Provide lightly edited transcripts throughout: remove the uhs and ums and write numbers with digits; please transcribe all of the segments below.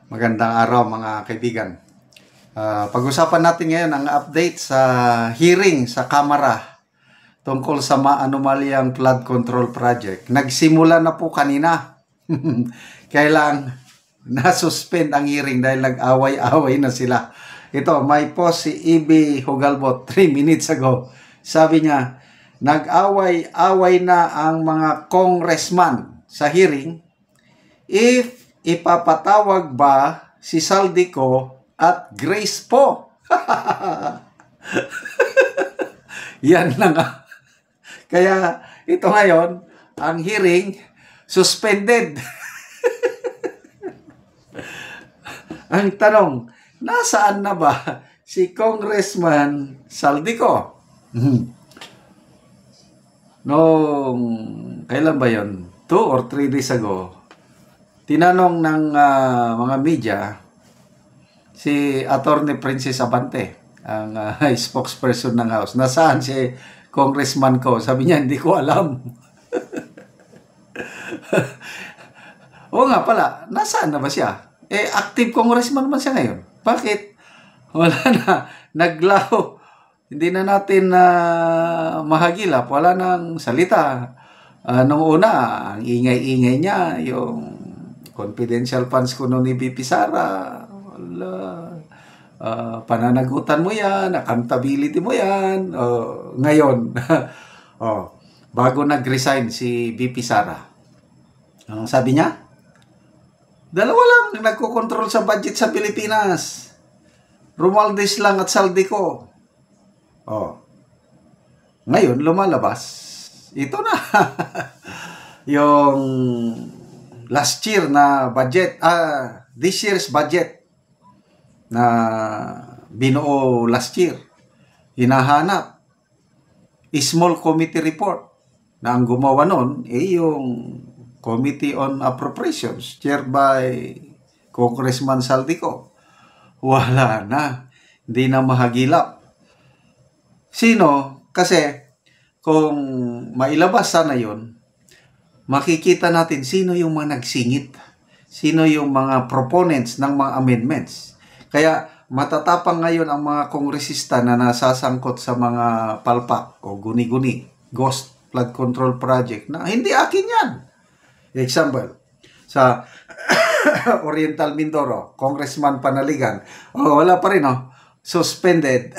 Magandang araw mga kaibigan. Pag-usapan natin ngayon ang update sa hearing sa Kamara tungkol sa maanumalyang flood control project. Nagsimula na po kanina. Kailang na-suspend ang hearing dahil nag-away-away na sila. Ito, may post si E.B. Hugalbot 3 minutes ago. Sabi niya, nag-away-away na ang mga congressman sa hearing if ipapatawag ba si Saldico at Grace po. Yan na nga. Kaya ito ngayon, ang hearing suspended. Ang tanong, nasaan na ba si Congressman Saldico? Noong, kailan ba yon? 2 or 3 days ago, tinanong ng mga media si Attorney Princess Abante, ang spokesperson ng House, nasaan si congressman ko? Sabi niya, hindi ko alam. Oo nga pala, nasaan na ba siya? Active congressman man siya ngayon. Bakit? Wala na, naglaho. Hindi na natin mahagilap. Wala nang salita. Nung una, ang ingay-ingay niya, yung confidential funds ko noon ni BP Sara. Wala. Pananagutan mo yan, accountability mo yan. Ngayon, bago nag-resign si BP Sara, ang sabi niya, dalawa lang nagko-control sa budget sa Pilipinas. Romualdez lang at Saldico. Ngayon, lumalabas. Ito na. Yung last year na budget, this year's budget na binuo last year, hinahanap. Small committee report na ang gumawa nun, yung Committee on Appropriations, chaired by Congressman Saldico. Wala na. Hindi na mahagilap. Sino? Kasi kung mailabas sana yun, makikita natin sino yung mga nagsingit. Sino yung mga proponents ng mga amendments. Kaya matatapang ngayon ang mga kongresista na nasasangkot sa mga palpak o guni-guni, ghost flood control project na hindi akin yan. Example, sa Oriental Mindoro, Congressman Panaligan, wala pa rin, suspended.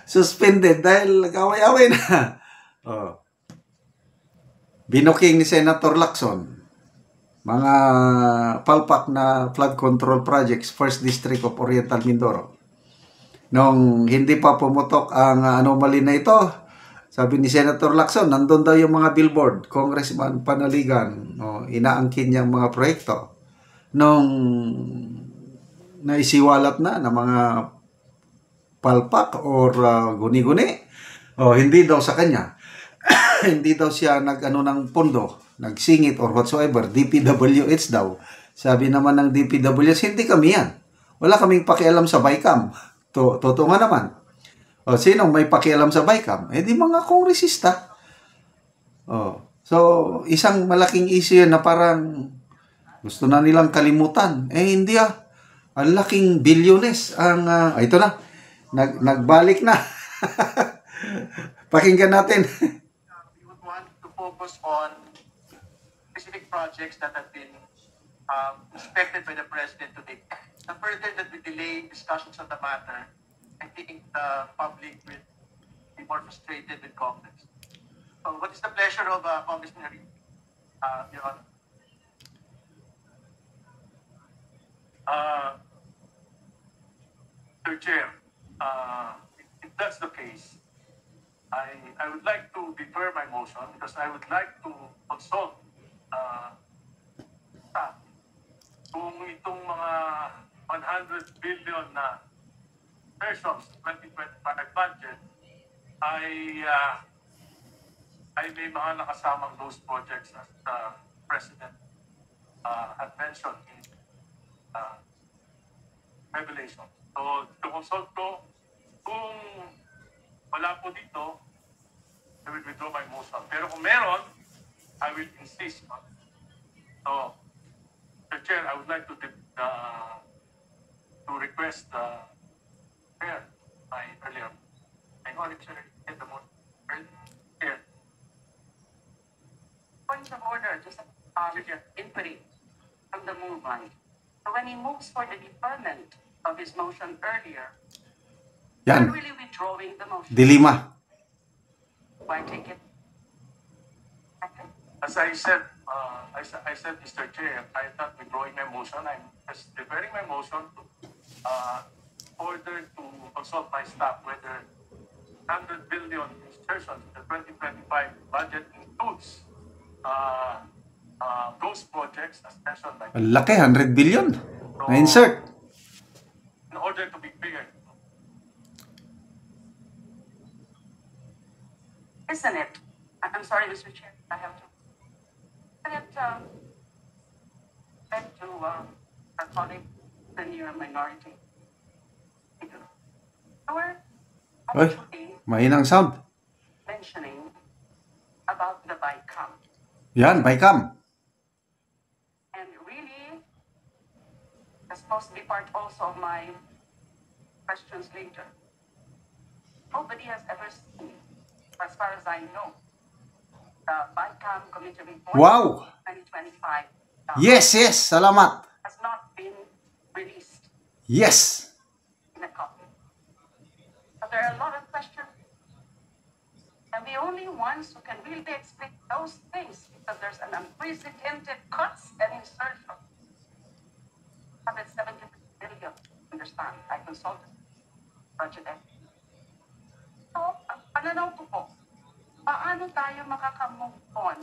Suspended dahil nag-away-away na. Binuking ni Senator Lacson, mga palpak na flood control projects, 1st District of Oriental Mindoro. Nung hindi pa pumutok ang anomaly na ito, sabi ni Senator Lacson, nandun daw yung mga billboard, Congressman Panaligan, inaangkin niyang mga proyekto. Nung naisiwalat na ng mga palpak or guni-guni, hindi daw sa kanya. Hindi daw siya nag-ano ng pondo, nagsingit or whatsoever, DPWH daw. Sabi naman ng DPWH, hindi kami yan. Wala kaming pakialam sa BICAM. Totoo nga naman. Sino may pakialam sa BICAM? Di mga kongresista. So, isang malaking issue na parang gusto na nilang kalimutan. Hindi Ang laking bilyones ang, ito na, nagbalik na. Pakinggan natin. We would want to focus on specific projects that have been inspected by the President today. And further that we delay discussions on the matter, I think the public will be more frustrated with Congress. So what is the pleasure of Congressman Harry, Your Honor? Mr. Chair, if that's the case, I would like to defer my motion because I would like to consult staff kung itong mga 100 billion na pesos 2025 budget ay may mga nakasamang those projects as the President had mentioned in revelation. So, to consult ko, kung wala po dito, I will withdraw my motion. Pero kung meron, I will insist. So, Mr. Chair, I would like to request Chair, my earlier. I know it's in the morning. Chair. Point of order, just inquiry from the movement. So when he moves for the deferment of his motion earlier, Yan, I'm really withdrawing the motion. dilima. Why take it? Okay. As I said, I said, Mr. Chair, I'm not withdrawing my motion. I'm just deferring my motion to order to consult my staff whether 100 billion insertion in the 2025 budget includes those projects as mentioned by Ang laki, 100 billion na insert. in order to be clear. Isn't it? I'm sorry, Mr. Chair, I have to. Isn't it, back to our colleague, the near minority? We're Oy, actually mahinang sound. mentioning about the BICAM. Yan, Bicam. And really, that's supposed to be part also of my questions later. Nobody has ever seen, as far as I know, the BICAM Committee report Wow! 2025 Yes, salamat. has not been released Yes. in a copy. So there are a lot of questions. And the only ones who can really explain those things, because there's an unprecedented cuts and insertion. 170 billion, understand? I consulted budget. So, ang pananaw ko po, paano tayo makaka-move on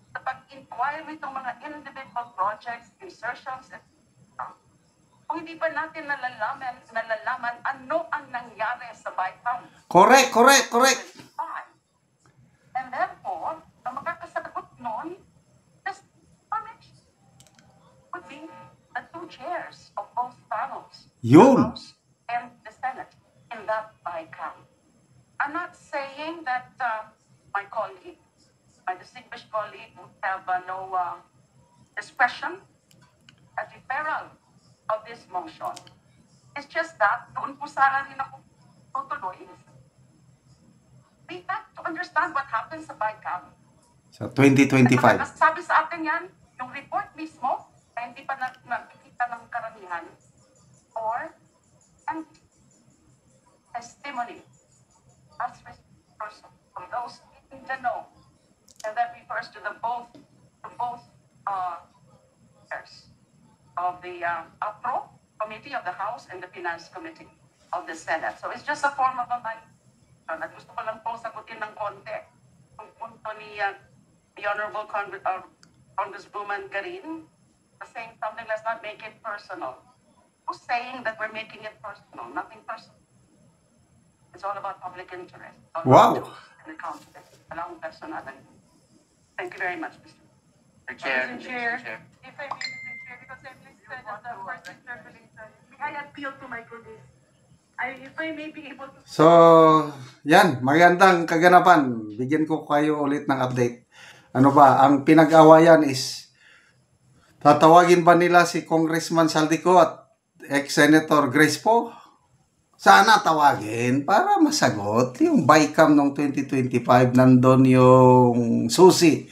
sa pag-inquire itong mga individual projects, insertions, etc. Kung hindi pa natin nalalaman ano ang nangyari sa BICAM. Correct. And therefore, ang makakasagot nun, just would be the two chairs of both panels, Yun. the House and the Senate, in that BICAM. I'm not saying that my colleague, my distinguished colleague, would have no discretion at deferral of this motion. It's just that, doon po sana rin ako tutuloy. We have to understand what happens sa BICAM. Sa 2025. Sabi sa akin yan, yung report mismo, ay hindi pa nakikita ng karamihan. Or, and testimony as person from those in the know. And that refers to both chairs of the APRO Committee of the House and the Finance Committee of the Senate. So it's just a form of a at gusto ko lang pong sagutin ng konti. Ang punto ni the Honorable Congresswoman Garin, saying something, let's not make it personal. Who's saying that we're making it personal? Nothing personal. It's all about public interest. Wow. And accountability. Walang personality. Thank you very much, Mr. Chair, Chair. If I may, Mr. Chair, because I'm listed as the first interpellation, I appeal to my colleagues. If I may be able to... So, yan, magandang kaganapan. Bigyan ko kayo ulit ng update. Ano ba, ang pinag-awayan is, tatawagin ba nila si Congressman Saldico at ex-Senator Grace Poe? Sana tawagin para masagot yung BICAM noong 2025. Nandun yung susi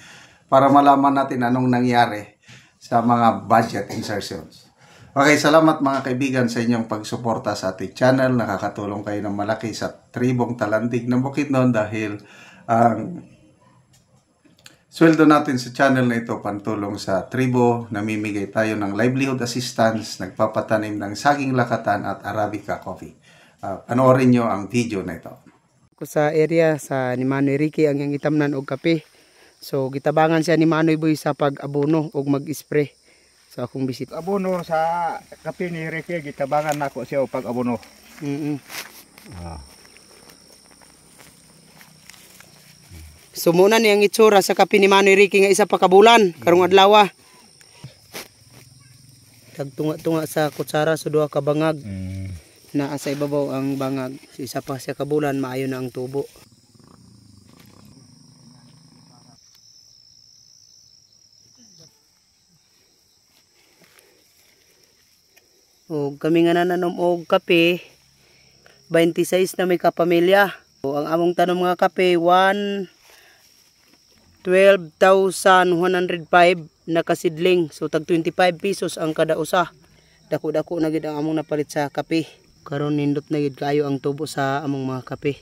para malaman natin anong nangyari sa mga budget insertions. Okay, salamat mga kaibigan sa inyong pagsuporta sa ating channel. Nakakatulong kayo ng malaki sa tribong Talantig ng Bukidnon dahil ang sweldo natin sa channel na ito pantulong sa tribo. Namimigay tayo ng livelihood assistance, nagpapatanim ng saging lakatan at Arabica coffee. Panoorin nyo ang video na ito. Sa area sa ni Manoy Ricky ang itamnan og kape. So gitabangan siya ni Manoy Boy sa pag-abono og mag-spray. So akong bisit. abono sa kape ni Ricky, gitabangan nako siya og pag-abono. So muna ni ang itsura sa kape ni Manoy Ricky nga isa pa ka bulan karong adlaw. Tagtunga-tunga sa kutsara so duha ka bangag. Na sa ibabaw ang bangag, isa pa siya ka bulan maayo na ang tubo. O kami nga nananom og kape 26 na may kapamilya. O ang among tanom nga kape 12,105 na kasidling. So tag 25 pesos ang kada usa. Dako-dako na gid ang among napalit sa kape. Karon nindot na gid kaayo ang tubo sa among mga kape.